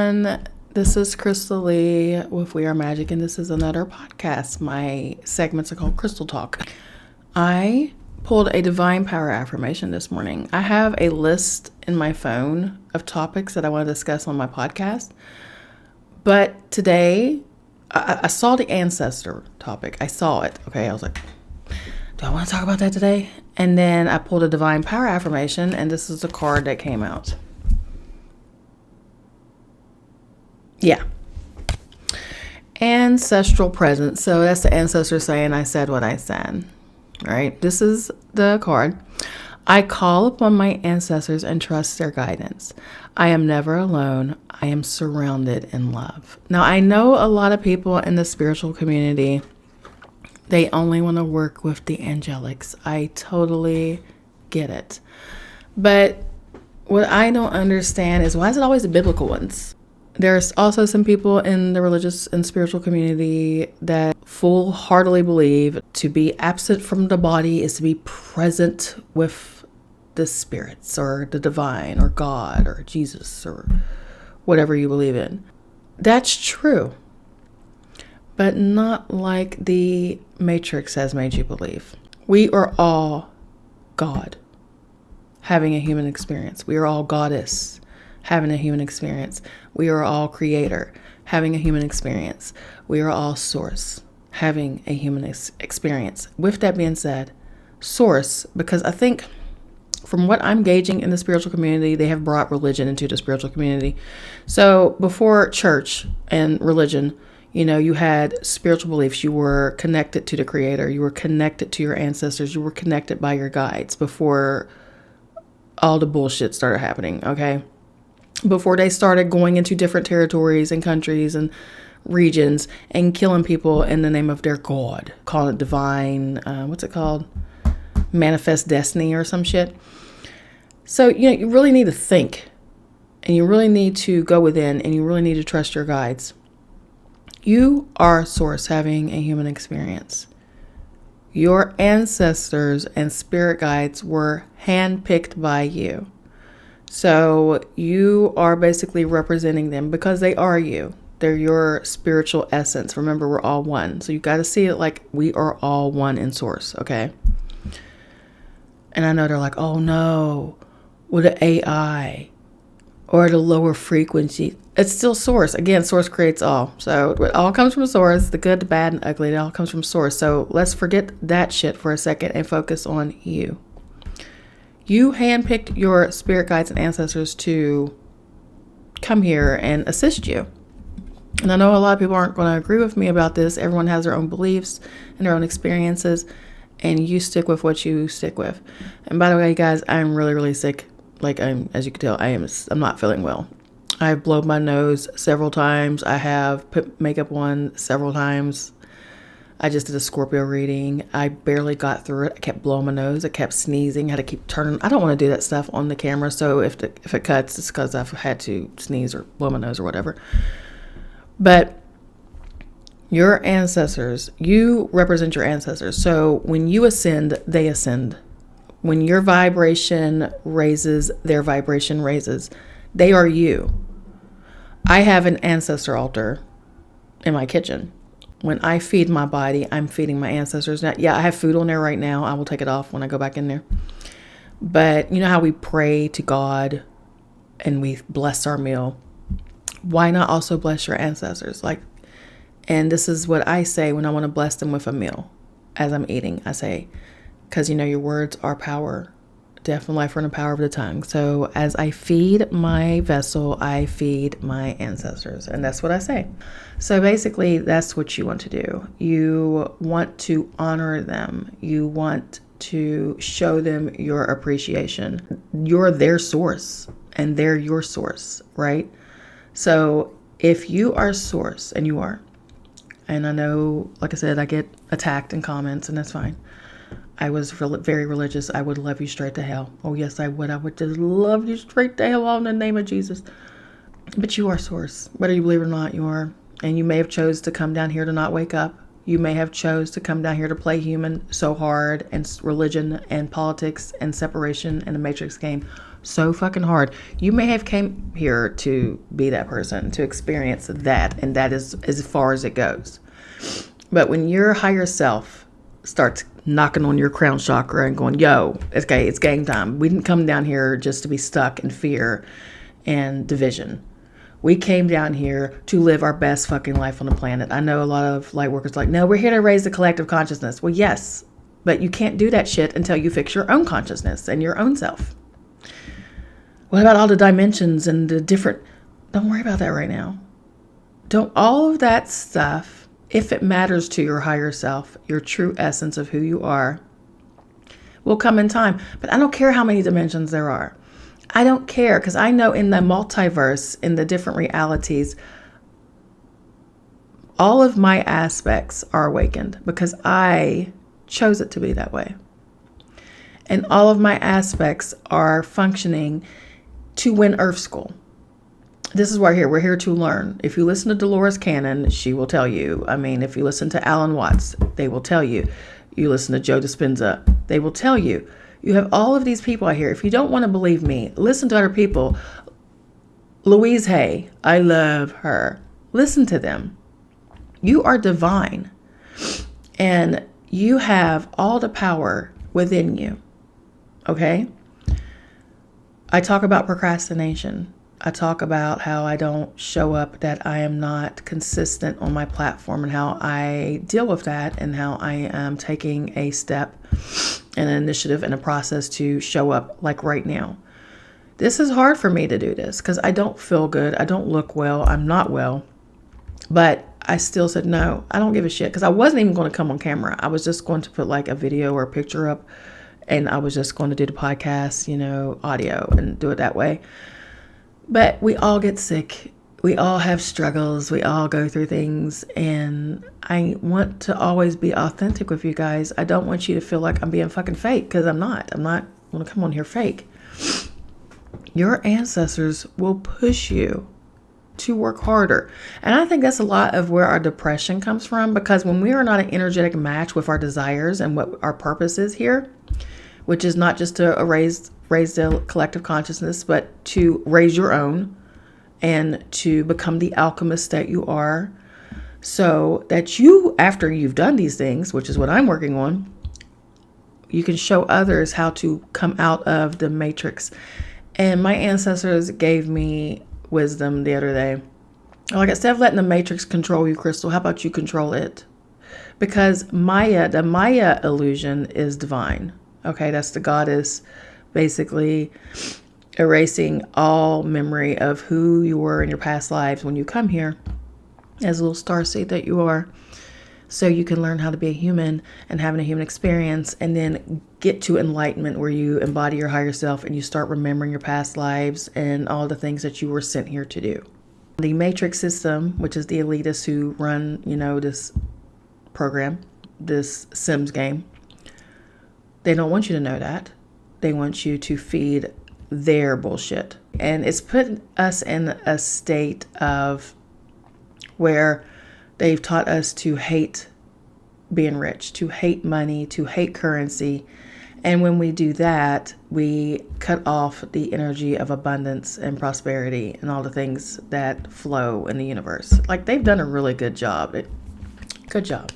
everyone. This is Crystal Lee with We Are Magic, and this is another podcast. My segments are called Crystal Talk. I pulled a divine power affirmation this morning. I have a list in my phone of topics that I want to discuss on my podcast, but today I saw the ancestor topic. I saw it. Okay, I was like, do I want to talk about that today? And then I pulled a divine power affirmation, and this is the card that came out. Yeah. Ancestral presence. So that's the ancestor saying, I said what I said. All right. This is the card. I call upon my ancestors and trust their guidance. I am never alone. I am surrounded in love. Now, I know a lot of people in the spiritual community, they only want to work with the angelics. I totally get it. But what I don't understand is, why is it always the biblical ones? There's also some people in the religious and spiritual community that full-heartedly believe to be absent from the body is to be present with the spirits or the divine or God or Jesus or whatever you believe in. That's true, but not like the Matrix has made you believe. We are all God having a human experience. We are all goddess having a human experience. We are all creator having a human experience. We are all source having a human experience. With that being said, source, because I think from what I'm gauging in the spiritual community, they have brought religion into the spiritual community. So before church and religion, you had spiritual beliefs. You were connected to the creator. You were connected to your ancestors. You were connected by your guides before all the bullshit started happening, okay? Before they started going into different territories and countries and regions and killing people in the name of their God, calling it divine, what's it called? Manifest destiny or some shit. So, you really need to think, and you really need to go within, and you really need to trust your guides. You are source having a human experience. Your ancestors and spirit guides were handpicked by you. So you are basically representing them because they are you. They're your spiritual essence. Remember, we're all one. So you got to see it like we are all one in source, okay? And I know they're like, oh no, with the AI or the lower frequency. It's still source. Again, source creates all. So it all comes from source, the good, the bad, and ugly. It all comes from source. So let's forget that shit for a second and focus on you. You handpicked your spirit guides and ancestors to come here and assist you. And I know a lot of people aren't going to agree with me about this. Everyone has their own beliefs and their own experiences, and you stick with what you stick with. And by the way, guys, I'm really, really sick. Like, as you can tell, I'm not feeling well. I've blown my nose several times. I have put makeup on several times. I just did a Scorpio reading. I barely got through it. I kept blowing my nose. I kept sneezing. I had to keep turning. I don't want to do that stuff on the camera. So if it cuts, it's because I've had to sneeze or blow my nose or whatever. But your ancestors, you represent your ancestors. So when you ascend, they ascend. When your vibration raises, their vibration raises. They are you. I have an ancestor altar in my kitchen. When I feed my body, I'm feeding my ancestors. Now, yeah, I have food on there right now. I will take it off when I go back in there. But you know how we pray to God and we bless our meal? Why not also bless your ancestors? And this is what I say when I want to bless them with a meal as I'm eating. I say, because your words are power. Death and life are in the power of the tongue. So as I feed my vessel, I feed my ancestors. And that's what I say. So basically, that's what you want to do. You want to honor them. You want to show them your appreciation. You're their source and they're your source, right? So if you are source, and you are, and I know, like I said, I get attacked in comments, and that's fine. I was very religious. I would love you straight to hell. Oh, yes, I would. I would just love you straight to hell all in the name of Jesus. But you are source. Whether you believe it or not, you are. And you may have chose to come down here to not wake up. You may have chose to come down here to play human so hard, and religion and politics and separation and the Matrix game so fucking hard. You may have came here to be that person, to experience that, and that is as far as it goes. But when your higher self starts knocking on your crown chakra and going, yo, okay, it's game time. We didn't come down here just to be stuck in fear and division. We came down here to live our best fucking life on the planet. I know a lot of light workers are like, no, we're here to raise the collective consciousness. Well, yes, but you can't do that shit until you fix your own consciousness and your own self. What about all the dimensions and the different... Don't worry about that right now. Don't all of that stuff, if it matters to your higher self, your true essence of who you are, will come in time. But I don't care how many dimensions there are. I don't care, because I know in the multiverse, in the different realities, all of my aspects are awakened because I chose it to be that way. And all of my aspects are functioning to win Earth School. This is why we're here to learn. If you listen to Dolores Cannon, she will tell you. I mean, if you listen to Alan Watts, they will tell you. You listen to Joe Dispenza, they will tell you. You have all of these people out here. If you don't want to believe me, listen to other people. Louise Hay, I love her. Listen to them. You are divine. And you have all the power within you. Okay? I talk about procrastination. I talk about how I don't show up, that I am not consistent on my platform, and how I deal with that, and how I am taking a step and an initiative and a process to show up like right now. This is hard for me to do this because I don't feel good. I don't look well. I'm not well. But I still said, no, I don't give a shit, because I wasn't even going to come on camera. I was just going to put like a video or a picture up, and I was just going to do the podcast, audio, and do it that way. But we all get sick. We all have struggles. We all go through things. And I want to always be authentic with you guys. I don't want you to feel like I'm being fucking fake, because I'm not. I'm not going to come on here fake. Your ancestors will push you to work harder. And I think that's a lot of where our depression comes from, because when we are not an energetic match with our desires and what our purpose is here, which is not just to raise the collective consciousness, but to raise your own and to become the alchemist that you are, so that you, after you've done these things, which is what I'm working on, you can show others how to come out of the matrix. And my ancestors gave me wisdom the other day. Like, instead of letting the matrix control you, Crystal, how about you control it? Because the Maya illusion is divine. Okay, that's the goddess basically erasing all memory of who you were in your past lives when you come here as a little starseed that you are, so you can learn how to be a human and having a human experience, and then get to enlightenment where you embody your higher self and you start remembering your past lives and all the things that you were sent here to do. The matrix system, which is the elitists who run, this program, this Sims game, they don't want you to know that. They want you to feed their bullshit. And it's put us in a state of where they've taught us to hate being rich, to hate money, to hate currency. And when we do that, we cut off the energy of abundance and prosperity and all the things that flow in the universe. Like, they've done a really good job. Good job.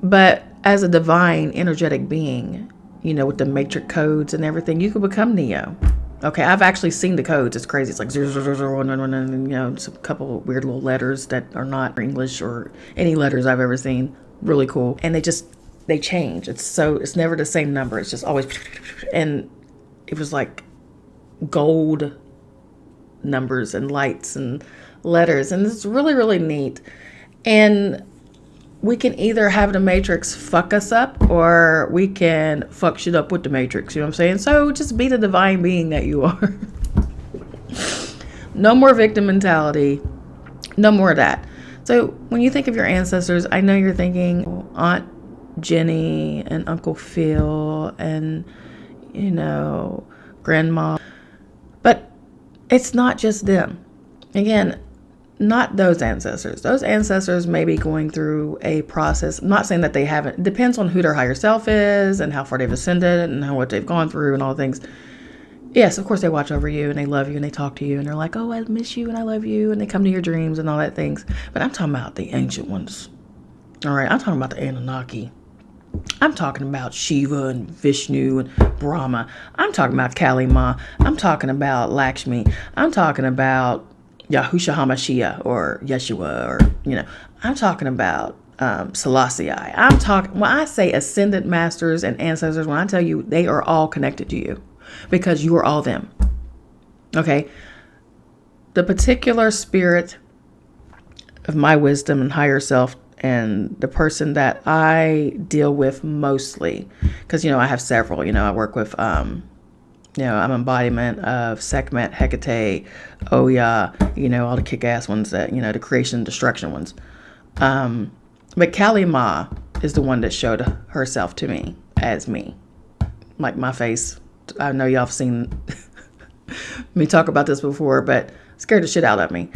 But as a divine energetic being, with the matrix codes and everything, you can become Neo. Okay, I've actually seen the codes. It's crazy. It's like 00011, and it's a couple of weird little letters that are not English or any letters I've ever seen. Really cool. And they change. It's never the same number. It's just always, and it was like gold numbers and lights and letters, and it's really, really neat. And we can either have the matrix fuck us up, or we can fuck shit up with the matrix. You know what I'm saying? So just be the divine being that you are. No more victim mentality. No more of that. So when you think of your ancestors, I know you're thinking Aunt Jenny and Uncle Phil and, Grandma. But it's not just them. Again, Not those ancestors. Those ancestors may be going through a process. I'm not saying that they haven't. It depends on who their higher self is and how far they've ascended and what they've gone through and all the things. Yes, of course they watch over you and they love you and they talk to you and they're like, oh, I miss you and I love you, and they come to your dreams and all that things. But I'm talking about the ancient ones. All right, I'm talking about the Anunnaki. I'm talking about Shiva and Vishnu and Brahma. I'm talking about Kali Ma. I'm talking about Lakshmi. I'm talking about Yahushua HaMashiach or Yeshua, or, I'm talking about Selassie. When I say ascended masters and ancestors, when I tell you they are all connected to you because you are all them. Okay. The particular spirit of my wisdom and higher self, and the person that I deal with mostly, because, I have several, I work with, I'm embodiment of Sekhmet, Hecate, Oya, all the kick-ass ones that, the creation and destruction ones. But Kali Ma is the one that showed herself to me as me. Like my face. I know y'all have seen me talk about this before, but scared the shit out of me.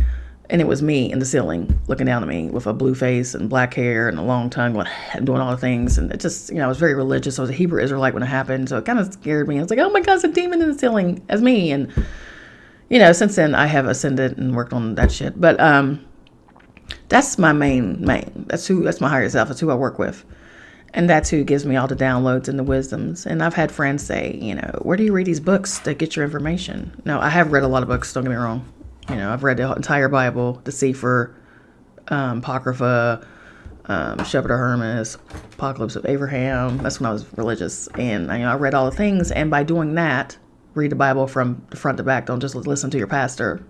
And it was me in the ceiling looking down at me with a blue face and black hair and a long tongue doing all the things. And it just, I was very religious. I was a Hebrew Israelite when it happened. So it kind of scared me. I was like, oh my God, it's a demon in the ceiling as me. And, since then I have ascended and worked on that shit. But that's my main. That's my higher self. That's who I work with. And that's who gives me all the downloads and the wisdoms. And I've had friends say, where do you read these books to get your information? No, I have read a lot of books. Don't get me wrong. I've read the entire Bible, the Sefer, Apocrypha, Shepherd of Hermas, Apocalypse of Abraham. That's when I was religious. And, I read all the things. And by doing that, read the Bible from the front to back. Don't just listen to your pastor.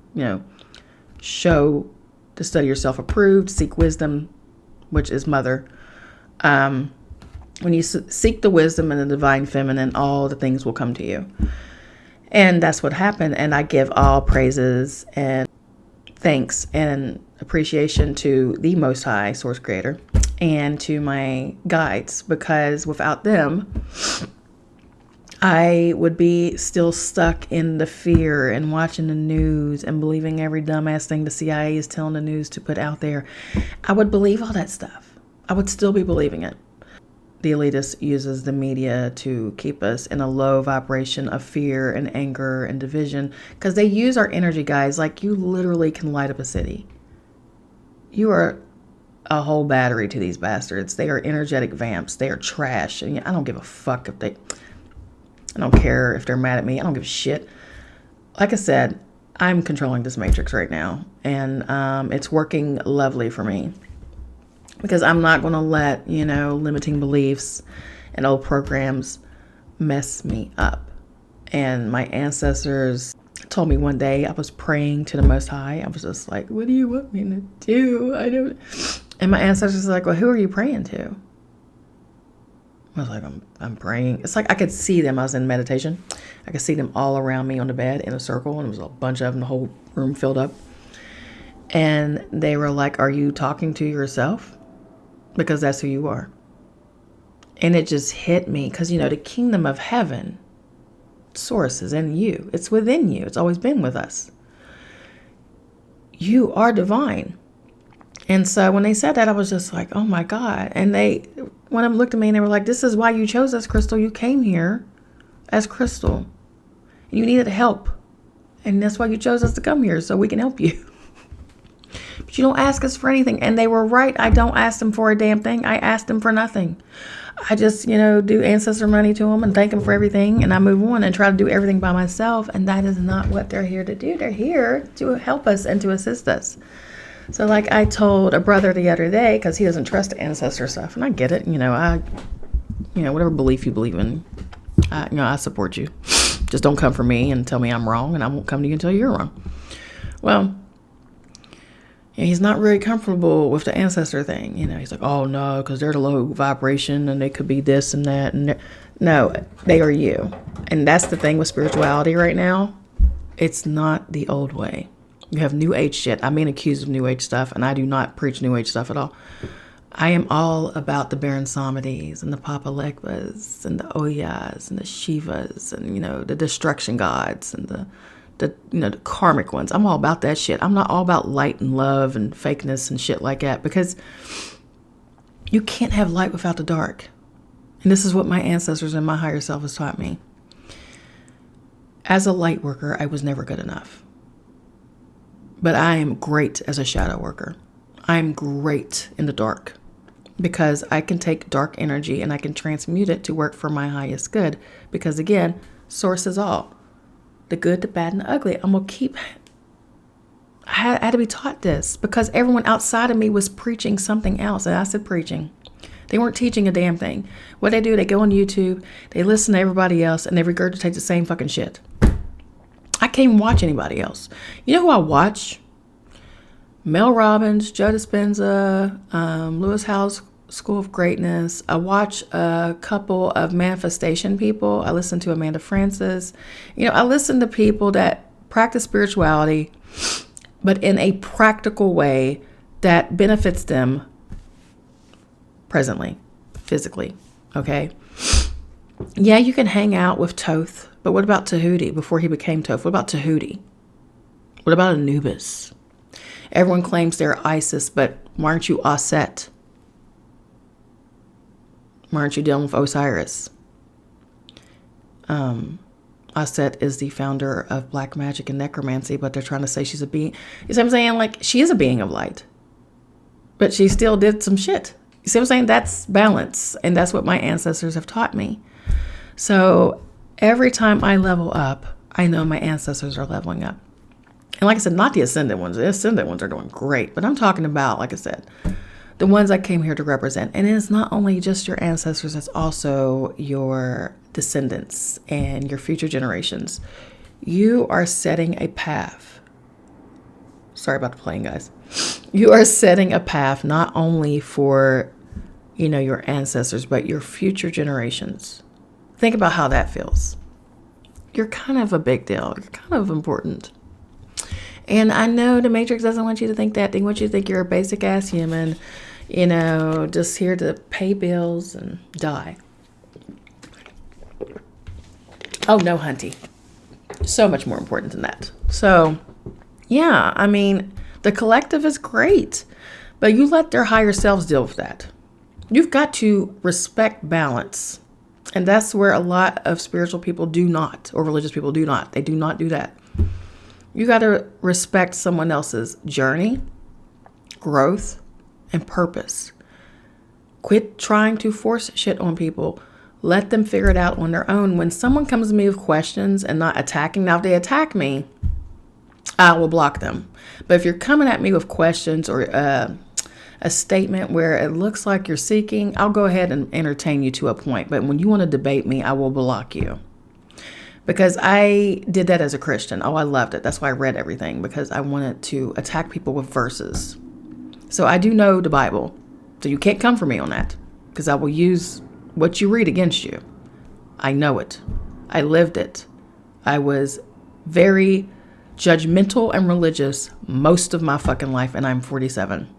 Show to study yourself approved, seek wisdom, which is mother. When you seek the wisdom and the divine feminine, all the things will come to you. And that's what happened. And I give all praises and thanks and appreciation to the Most High Source Creator and to my guides, because without them, I would be still stuck in the fear and watching the news and believing every dumbass thing the CIA is telling the news to put out there. I would believe all that stuff. I would still be believing it. The elitist uses the media to keep us in a low vibration of fear and anger and division, because they use our energy, guys. Like, you literally can light up a city. You are a whole battery to these bastards. They are energetic vamps. They are trash. And I don't give a fuck I don't care if they're mad at me. I don't give a shit. Like I said, I'm controlling this matrix right now, and it's working lovely for me. Because I'm not going to let, limiting beliefs and old programs mess me up. And my ancestors told me one day, I was praying to the Most High. I was just like, what do you want me to do? I don't. And my ancestors were like, well, who are you praying to? I was like, I'm praying. It's like I could see them. I was in meditation. I could see them all around me on the bed in a circle. And there was a bunch of them, the whole room filled up. And they were like, are you talking to yourself? Because that's who you are. And it just hit me because, the kingdom of heaven, source is in you. It's within you. It's always been with us. You are divine. And so when they said that, I was just like, oh my God. And one of them looked at me and they were like, this is why you chose us, Crystal. You came here as Crystal. And you needed help. And that's why you chose us to come here, so we can help you. But you don't ask us for anything. And they were right. I don't ask them for a damn thing. I ask them for nothing. I just, do ancestor money to them and thank them for everything. And I move on and try to do everything by myself. And that is not what they're here to do. They're here to help us and to assist us. So like I told a brother the other day, because he doesn't trust the ancestor stuff. And I get it. Whatever belief you believe in, I support you. Just don't come for me and tell me I'm wrong. And I won't come to you and tell you you're wrong. Well, he's not very comfortable with the ancestor thing. He's like, oh no, because they're the low vibration and they could be this and that. And no, they are you. And that's the thing with spirituality right now. It's not the old way. You have new age shit. I'm being accused of new age stuff, and I do not preach new age stuff at all. I am all about the Baron Samedis and the Papa Legba's and the Oyas and the Shivas and, the destruction gods and the the karmic ones. I'm all about that shit. I'm not all about light and love and fakeness and shit like that, because you can't have light without the dark. And this is what my ancestors and my higher self has taught me. As a light worker, I was never good enough. But I am great as a shadow worker. I'm great in the dark, because I can take dark energy and I can transmute it to work for my highest good. Because again, source is all. The good, the bad, and the ugly. I had to be taught this, because everyone outside of me was preaching something else. And I said preaching. They weren't teaching a damn thing. What they do, they go on YouTube, they listen to everybody else, and they regurgitate the same fucking shit. I can't even watch anybody else. You know who I watch? Mel Robbins, Joe Dispenza, Lewis Howes School of Greatness. I watch a couple of manifestation people. I listen to Amanda Francis. I listen to people that practice spirituality, but in a practical way that benefits them presently, physically, okay? Yeah, you can hang out with Thoth, but what about Tahuti before he became Thoth? What about Tahuti? What about Anubis? Everyone claims they're Isis, but why aren't you Aset? Why aren't you dealing with Osiris? Aset is the founder of black magic and necromancy, but they're trying to say she's a being. You see what I'm saying? Like, she is a being of light, but she still did some shit. You see what I'm saying? That's balance, and that's what my ancestors have taught me. So every time I level up, I know my ancestors are leveling up. And like I said, not the ascendant ones. The ascendant ones are doing great. But I'm talking about, like I said, the ones I came here to represent. And it is not only just your ancestors, it's also your descendants and your future generations. You are setting a path. Sorry about the plane, guys. You are setting a path not only for, your ancestors, but your future generations. Think about how that feels. You're kind of a big deal. You're kind of important. And I know the Matrix doesn't want you to think that. They want you to think you're a basic ass human, just here to pay bills and die. Oh, no, hunty. So much more important than that. So, yeah, the collective is great, but you let their higher selves deal with that. You've got to respect balance. And that's where a lot of spiritual people do not, or religious people do not. They do not do that. You got to respect someone else's journey, growth, and purpose. Quit trying to force shit on people. Let them figure it out on their own. When someone comes to me with questions and not attacking, now if they attack me, I will block them. But if you're coming at me with questions or a statement where it looks like you're seeking, I'll go ahead and entertain you to a point. But when you want to debate me, I will block you. Because I did that as a Christian. Oh, I loved it. That's why I read everything, because I wanted to attack people with verses. So I do know the Bible. So you can't come for me on that, because I will use what you read against you. I know it. I lived it. I was very judgmental and religious most of my fucking life, and I'm 47.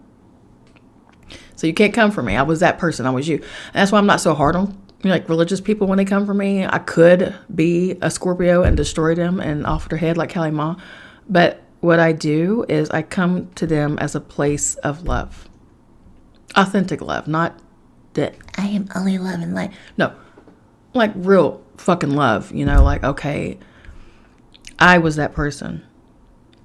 So you can't come for me. I was that person. I was you. And that's why I'm not so hard on religious people when they come for me. I could be a Scorpio and destroy them and off their head like Kali Ma. But what I do is I come to them as a place of love. Authentic love. Not that I am only love and light. No. Like real fucking love. Okay, I was that person.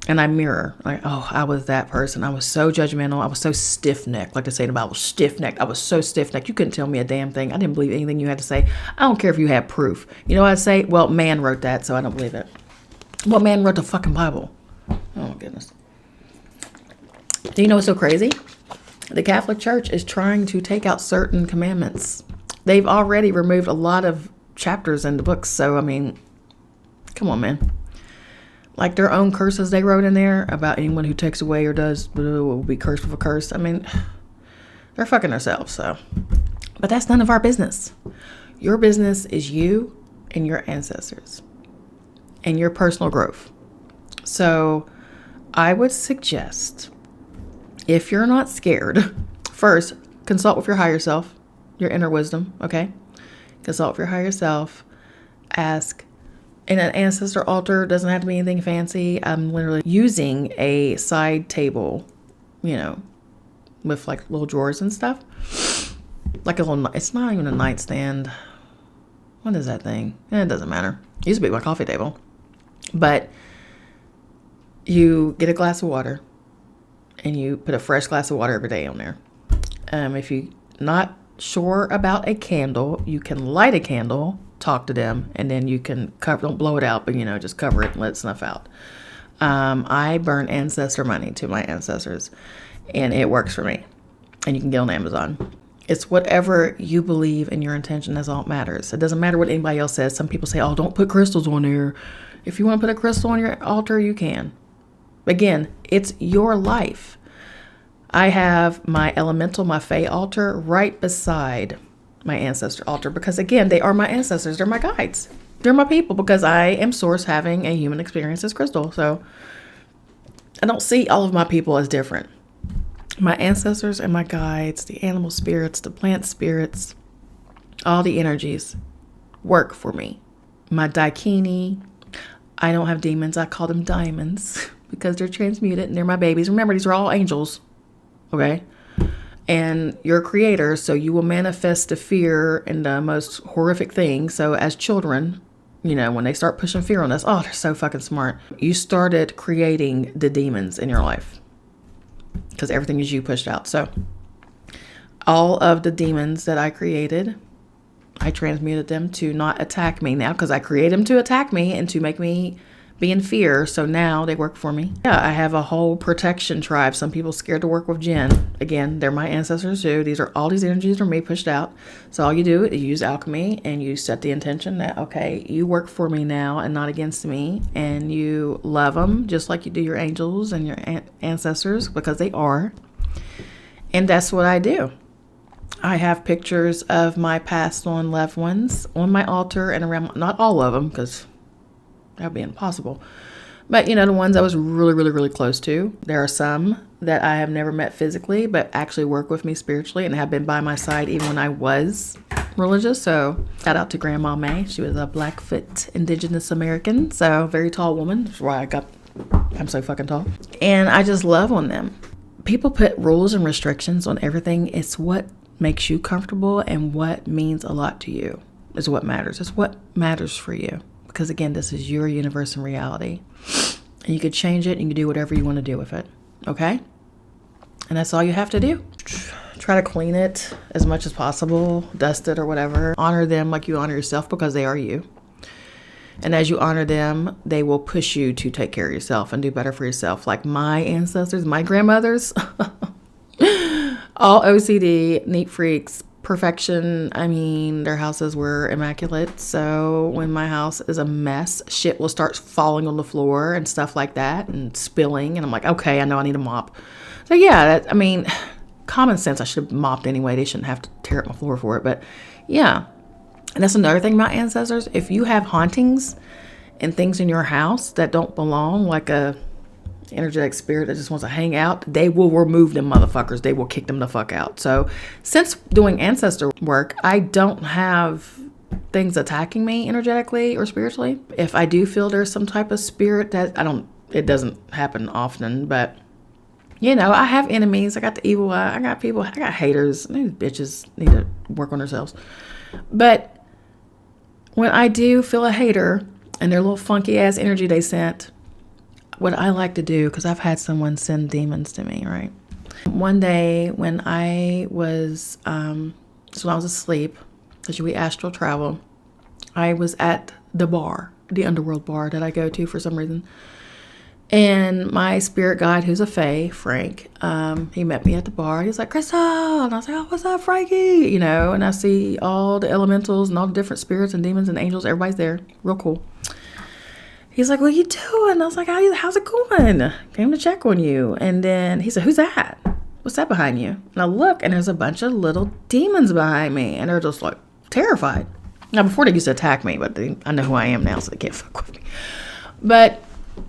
And I mirror, I was that person. I was so judgmental. I was so stiff-necked. Like they say in the Bible, stiff-necked. I was so stiff-necked. You couldn't tell me a damn thing. I didn't believe anything you had to say. I don't care if you had proof. You know what I'd say? Well, man wrote that, so I don't believe it. Well, man wrote the fucking Bible. Oh, my goodness. Do you know what's so crazy? The Catholic Church is trying to take out certain commandments. They've already removed a lot of chapters in the books. So, come on, man. Like their own curses they wrote in there about anyone who takes away or does will be cursed with a curse. They're fucking themselves. So, but that's none of our business. Your business is you and your ancestors and your personal growth. So I would suggest, if you're not scared, first consult with your higher self, your inner wisdom. Okay. Consult with your higher self. Ask, And an ancestor altar doesn't have to be anything fancy. I'm literally using a side table, you know, with like little drawers and stuff. Like a little, it's not even a nightstand. What is that thing? It doesn't matter. It used to be my coffee table. But you get a glass of water and you put a fresh glass of water every day on there. If you're not sure about a candle, you can light a candle, talk to them, and then you can cover, don't blow it out, but just cover it and let it snuff out. I burn ancestor money to my ancestors, and it works for me. And you can get on Amazon. It's whatever you believe in your intention. That's all that matters. It doesn't matter what anybody else says. Some people say, oh, don't put crystals on there. If you want to put a crystal on your altar, you can. Again, it's your life. I have my elemental, my Fae altar right beside my ancestor altar because, again, they are my ancestors. They're my guides. They're my people because I am source having a human experience as crystal. So I don't see all of my people as different. My ancestors and my guides, the animal spirits, the plant spirits, all the energies work for me. My Daikini, I don't have demons. I call them diamonds because they're transmuted and they're my babies. Remember, these are all angels. Okay? And you're a creator, so you will manifest the fear and the most horrific things. So as children, when they start pushing fear on us, oh, they're so fucking smart. You started creating the demons in your life because everything is you pushed out. So all of the demons that I created, I transmuted them to not attack me now because I created them to attack me and to make me be in fear. So now they work for me. Yeah, I have a whole protection tribe. Some people scared to work with jinn. Again, they're my ancestors too. All these energies are me pushed out. So all you do is use alchemy and you set the intention that, okay, you work for me now and not against me. And you love them just like you do your angels and your ancestors because they are. And that's what I do. I have pictures of my passed on loved ones on my altar and around, not all of them because that would be impossible. But, the ones I was really, really, really close to. There are some that I have never met physically, but actually work with me spiritually and have been by my side even when I was religious. So shout out to Grandma May. She was a Blackfoot Indigenous American. So very tall woman. That's why I'm so fucking tall. And I just love on them. People put rules and restrictions on everything. It's what makes you comfortable and what means a lot to you is what matters. It's what matters for you. Because again, this is your universe and reality. And you could change it and you can do whatever you want to do with it. Okay? And that's all you have to do. Try to clean it as much as possible, dust it or whatever. Honor them like you honor yourself because they are you. And as you honor them, they will push you to take care of yourself and do better for yourself. Like my ancestors, my grandmothers, all OCD, neat freaks, perfection. I mean, their houses were immaculate. So when my house is a mess, shit will start falling on the floor and stuff like that and spilling. And I'm like, okay, I know I need a mop. So yeah, common sense. I should have mopped anyway. They shouldn't have to tear up my floor for it. But yeah. And that's another thing about ancestors. If you have hauntings and things in your house that don't belong, like a energetic spirit that just wants to hang out, they will remove them motherfuckers. They will kick them the fuck out. So since doing ancestor work, I don't have things attacking me energetically or spiritually. If I do feel there's some type of spirit that it doesn't happen often, but I have enemies. I got the evil eye. I got people. I got haters. These bitches need to work on themselves. But when I do feel a hater and their little funky ass energy they sent, what I like to do, because I've had someone send demons to me, right? One day when I was, when I was asleep, because we astral travel, I was at the bar, the underworld bar that I go to for some reason. And my spirit guide, who's a Fae, Frank, he met me at the bar. He was like, Crystal. And I was like, oh, what's up, Frankie? And I see all the elementals and all the different spirits and demons and angels. Everybody's there. Real cool. He's like, what are you doing? I was like, how's it going? Came to check on you. And then he said, who's that? What's that behind you? And I look, and there's a bunch of little demons behind me. And they're just like terrified. Now, before they used to attack me, but I know who I am now, so they can't fuck with me.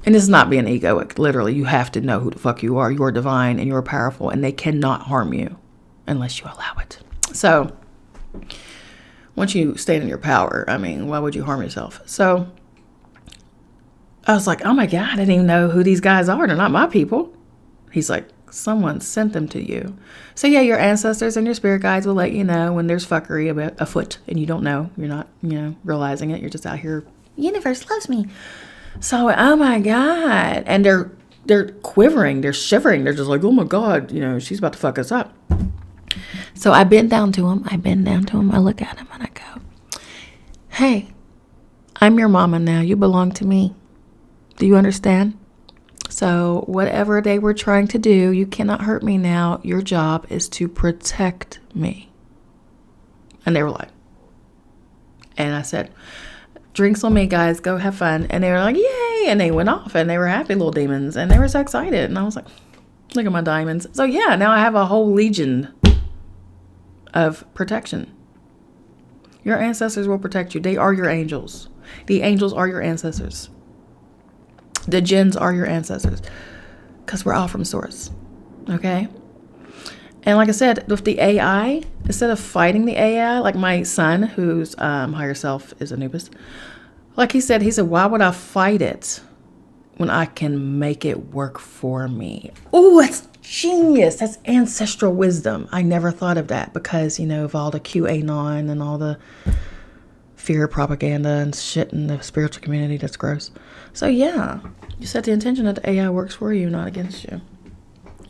And this is not being egoic. Literally, you have to know who the fuck you are. You are divine and you're powerful, and they cannot harm you unless you allow it. So once you stand in your power, why would you harm yourself? So I was like, oh my God, I didn't even know who these guys are. They're not my people. He's like, someone sent them to you. So yeah, your ancestors and your spirit guides will let you know when there's fuckery about afoot and you don't know. You're not, realizing it. You're just out here, universe loves me. So, oh my God. And they're quivering, they're shivering. They're just like, oh my God, she's about to fuck us up. So I bend down to him. I look at him and I go, hey, I'm your mama now. You belong to me. Do you understand? So whatever they were trying to do, you cannot hurt me now. Your job is to protect me. And they were like, and I said, drinks on me, guys. Go have fun. And they were like, yay. And they went off and they were happy little demons. And they were so excited. And I was like, look at my diamonds. So yeah, now I have a whole legion of protection. Your ancestors will protect you. They are your angels. The angels are your ancestors. The jinns are your ancestors. Because we're all from source. Okay? And like I said, with the AI, instead of fighting the AI, like my son, whose higher self is Anubis, like he said, why would I fight it when I can make it work for me? Oh, that's genius. That's ancestral wisdom. I never thought of that because, of all the QAnon and all the fear propaganda and shit in the spiritual community. That's gross. So yeah, you set the intention that the AI works for you, not against you.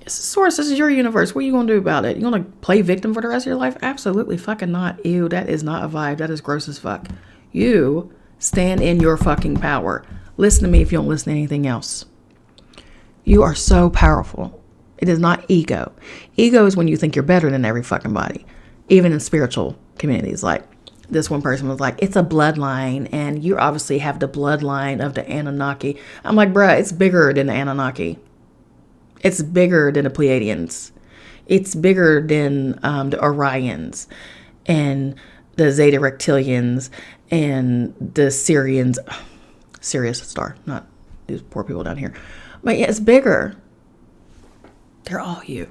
It's source. This is your universe. What are you going to do about it? You going to play victim for the rest of your life? Absolutely fucking not. Ew, that is not a vibe. That is gross as fuck. You stand in your fucking power. Listen to me if you don't listen to anything else. You are so powerful. It is not ego. Ego is when you think you're better than every fucking body. Even in spiritual communities. Like this one person was like, it's a bloodline. And you obviously have the bloodline of the Anunnaki. I'm like, bruh, it's bigger than the Anunnaki. It's bigger than the Pleiadians. It's bigger than the Orions and the Zeta Reptilians and the Syrians. Sirius star, not these poor people down here. But yeah, it's bigger. They're all you.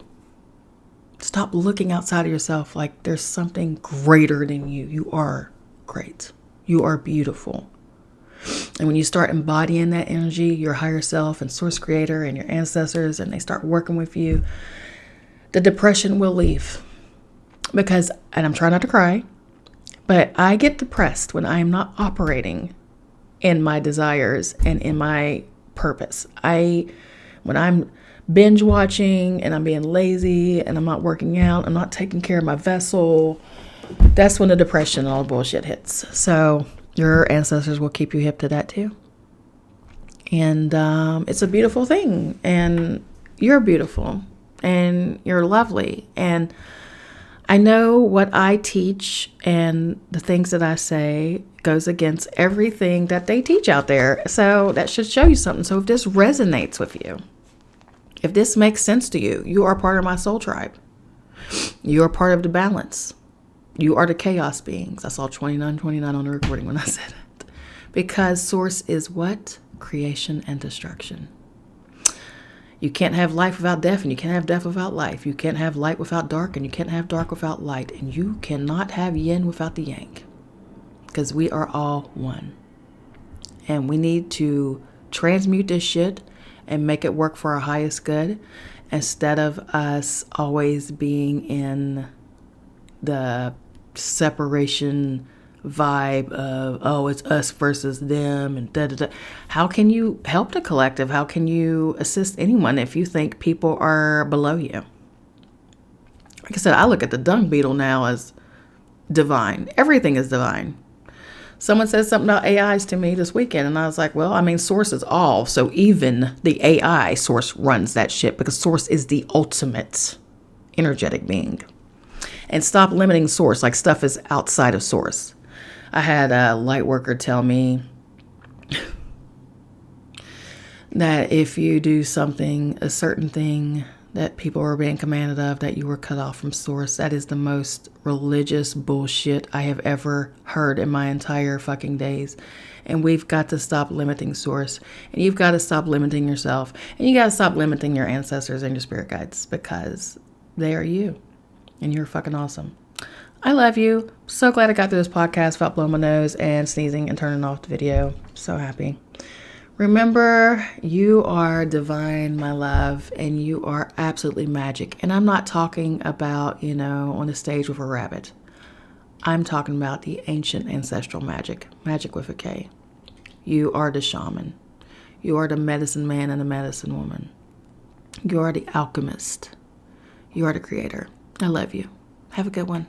Stop looking outside of yourself like there's something greater than you. You are great. You are beautiful. And when you start embodying that energy, your higher self and source creator and your ancestors, and they start working with you, the depression will leave. Because, and I'm trying not to cry, but I get depressed when I am not operating in my desires and in my purpose. When I'm binge watching and I'm being lazy and I'm not working out, I'm not taking care of my vessel, that's when the depression and all the bullshit hits. So your ancestors will keep you hip to that too. And it's a beautiful thing. And you're beautiful. And you're lovely. And I know what I teach and the things that I say goes against everything that they teach out there. So that should show you something. So if this resonates with you, if this makes sense to you, you are part of my soul tribe. You are part of the balance. You are the chaos beings. I saw 2929 on the recording when I said it. Because source is what? Creation and destruction. You can't have life without death, and you can't have death without life. You can't have light without dark, and you can't have dark without light. And you cannot have yin without the yang. Because we are all one. And we need to transmute this shit and make it work for our highest good, instead of us always being in the separation vibe of, oh, it's us versus them and da da da. How can you help the collective? How can you assist anyone if you think people are below you? Like I said, I look at the dung beetle now as divine. Everything is divine. Someone said something about AIs to me this weekend, and I was like, well, I mean, source is all. So even the AI source runs that shit, because source is the ultimate energetic being. And stop limiting source, like stuff is outside of source. I had a light worker tell me that if you do something, a certain thing that people are being commanded of, that you were cut off from source. That is the most religious bullshit I have ever heard in my entire fucking days. And we've got to stop limiting source. And you've got to stop limiting yourself. And you got to stop limiting your ancestors and your spirit guides, because they are you. And you're fucking awesome. I love you. So glad I got through this podcast without blowing my nose and sneezing and turning off the video. So happy. Remember, you are divine, my love, and you are absolutely magic. And I'm not talking about, on the stage with a rabbit. I'm talking about the ancient ancestral magic, magic with a K. You are the shaman. You are the medicine man and the medicine woman. You are the alchemist. You are the creator. I love you. Have a good one.